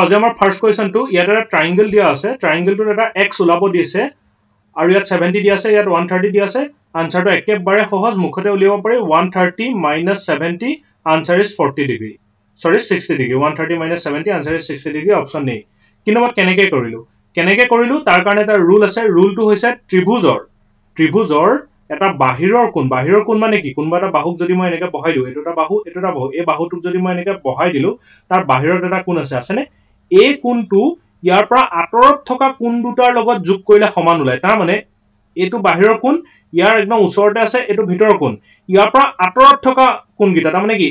আজি আমাৰ first question two ইয়াত এটা ট্ৰায়াঙ্গল দিয়া আছে ট্ৰায়াঙ্গলটোত এটা x ওলাব দিছে আৰু ইয়াত 70 দিয়া আছে ইয়াত 130 দিয়া আছে আনসাৰটো একেবাৰে সহজ মুখতে উলিয়াব পাৰি 130 - 70 আনসাৰ ইজ 40 ডিগ্ৰী সৰি 60 degree 130 - 70 answer is 60 degree option নেই কিন্তু মই কেনেকৈ কৰিলো তাৰ কাৰণে এটা ৰুল আছে ৰুলটো হৈছে ত্ৰিভুজৰ এটা বাহিৰৰ কোণ মানে কি কোনবা এটা বাহুক যদি মই এনেকৈ বহাই দিও এটা বাহু এই বাহুটোক যদি মই এনেকৈ বহাই দিলো তাৰ বাহিৰত এটা কোণ আছে নে এই কোণটো ইয়াৰ পৰা আঁতৰত থকা কোণ দুটাৰ লগত যোগ কৰিলে সমান ওলাই তাৰ মানে এটো বাহিৰৰ কোণ ইয়াৰ একদম ওচৰতে আছে এটো ভিতৰৰ কোণ ইয়াৰ পৰা আঁতৰত থকা কোণগিটা তাৰ মানে কি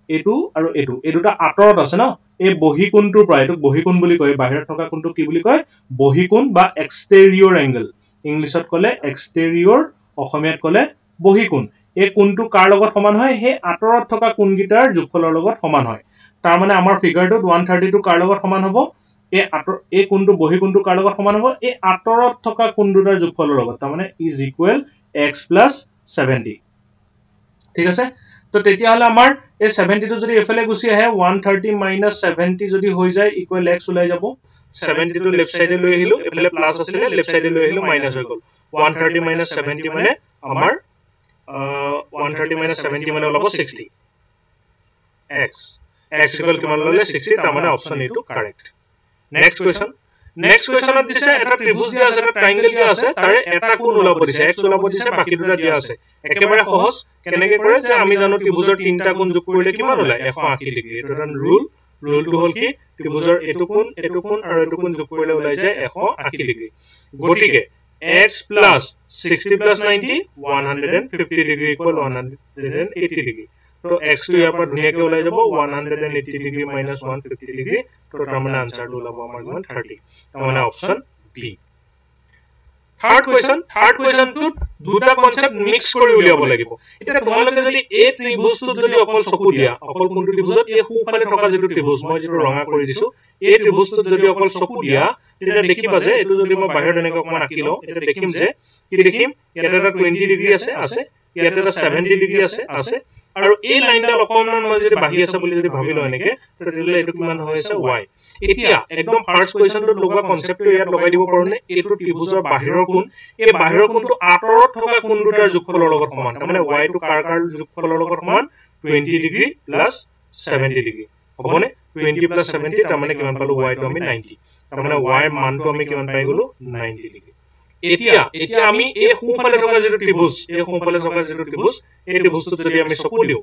এইটো আৰু এই দুটা আঁতৰত আছে ন এই বহি কোণটোৰ পৰা এটো বহি কোণ বুলি কয় বাহিৰত থকা কোণটো কি বুলি কয় বহি কোণ বা এক্সটেৰিয়ৰ এংগল ইংলিছত কলে এক্সটেৰিয়ৰ অসমীয়াত কলে বহি কোণ এই কোণটো কাৰ লগত সমান হয় হে আঁতৰত থকা কোণগিটাৰ যোগফলৰ লগত সমান হয় তাৰ মানে আমাৰ ফিগাৰটোত 132 কাৰ লগত সমান হ'ব এই কোণটো বহি কোণটো কাৰ লগত সমান হ'ব এই আঁতৰত থকা কোণ দুটাৰ যোগফলৰ লগত তাৰ মানে ইজ ইকুৱেল x + 70 ঠিক আছে তো তেতিয়া হলে আমাৰ এই 70 টো যদি এফালে গুছি আহে 130 - 70 যদি হৈ যায় ইকুৱেল x ওলাই যাব 70 টো লেফট সাইডে লৈ আহিলো এফালে প্লাস আছিল লেফট সাইডে লৈ আহিলো মাইনাস হৈ গল 130 - 70 মানে আমাৰ 130 - 70 মানে ওলাব 60 x ইকুৱেল কিমান ললে 60 তাৰ মানে অপচন এ টো কাৰেক্ট নেক্সট কোৱেশ্চনত দিছে এটা ত্ৰিভুজ দিয়া আছে এটা ট্ৰায়াঙ্গল দিয়া আছে তাৰে এটা কোণ ওলাব দিছে x ওলাব দিছে বাকি দুটা দিয়া আছে একেবাৰে সহজ কেনেকৈ কৰে যে আমি জানো ত্ৰিভুজৰ তিনটা কোণ যোগ কৰিলে কিমান ওলাই 180 ডিগ্ৰী এটা ৰুলটো হল কি ত্ৰিভুজৰ এটো কোণ আৰু এটো কোণ যোগ কৰিলে ওলাই যায় 180 ডিগ্ৰী গটিকে x + 60 + 90 150 ডিগ্ৰী ইকুৱেল 180 ডিগ্ৰী তো x টো ইয়াৰ পৰা ধুনিয়াকৈ ওলাই যাব 180 ডিগ্ৰী - 150 ডিগ্ৰী তো তাৰ মানে আনসাৰটো ওলাব আমাৰ 30 তাৰ মানে অপচন বি থাৰ্ড কোৱেশ্চনটোত দুটা কনসেপ্ট মিক্স কৰি উলিয়াব লাগিব এটা তোমালোকে যদি এই ত্ৰিভুজটোত যদি অকল চকু দিয়া অকল কোনটো ত্ৰিভুজত এই সোঁফালে থকা যেটো ত্ৰিভুজ মই যেটো ৰঙা কৰি দিছো এই ত্ৰিভুজটোত যদি অকল চকু দিয়া তেতিয়া দেখিবা যে এটো যদি মই বাহিৰত এনেকৈ অকমান আঁকি লও এটা দেখিম যে কি দেখিম ইয়াত এটা 20 ডিগ্ৰী আছে ইয়াত এটা 70 ডিগ্ৰী আছে আৰু এই লাইনডাল অকমান মই যদি বাহি আছে বুলি যদি ভাবিলো এনেকে তেতিয়া এটো কিমান হৈ আছে y এতিয়া একদম ফাৰ্স্ট কোৱেশ্চনটোত লগা কনসেপ্টটো ইয়াত লগাই দিব পাৰোনে এটো ত্ৰিভুজৰ বাহিৰৰ কোণ এই বাহিৰৰ কোণটো আঁতৰত থকা কোণ দুটাৰ যোগফলৰ লগত সমান তাৰ মানে y টো কাৰ যোগফলৰ লগত সমান 20 ডিগ্ৰী + 70 ডিগ্ৰী হবনে 20 + 70 তাৰ মানে কিমান পালো y টো আমি 90 তাৰ মানে y মানটো আমি কিমান পাই গলো 90 ডিগ্ৰী এতিয়া আমি এই সোঁফালে থকা যেটো ত্ৰিভুজ এই ত্ৰিভুজটো যদি আমি চকু দিও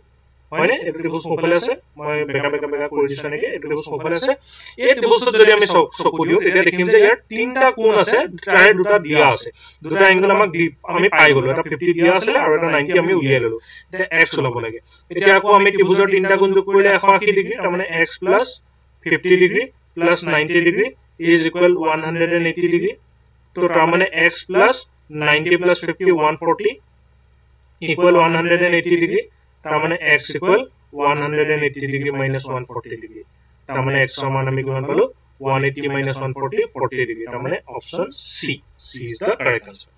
হয়নে এই ত্ৰিভুজ সোঁফালে আছে মই বেকা কৰি দিছো নেকি এই ত্ৰিভুজ সোঁফালে আছে এই ত্ৰিভুজটো যদি আমি চকু দিও তেতিয়া দেখিম যে ইয়াৰ তিনটা কোণ আছে তাৰে দুটা দিয়া আছে দুটা এংগল আমি পাই গলো এটা 50 দিয়া আছিল আৰু এটা 90 আমি উলিয়াই ললো এটা x ওলাব লাগে এতিয়া আকৌ আমি ত্ৰিভুজৰ তিনটা কোণ যোগ কৰিলে 180 ডিগ্ৰী তাৰ মানে x + 50 degree + 90 degree is equal 180 degree তো তাৰ মানে x + 90 + 50 140 equal 180 degree তাৰ মানে x equal 180 degree minus 140 degree তাৰ মানে x সমান আমি কিমান পালো 180 minus 140 40 degree তাৰ মানে option C is the correct answer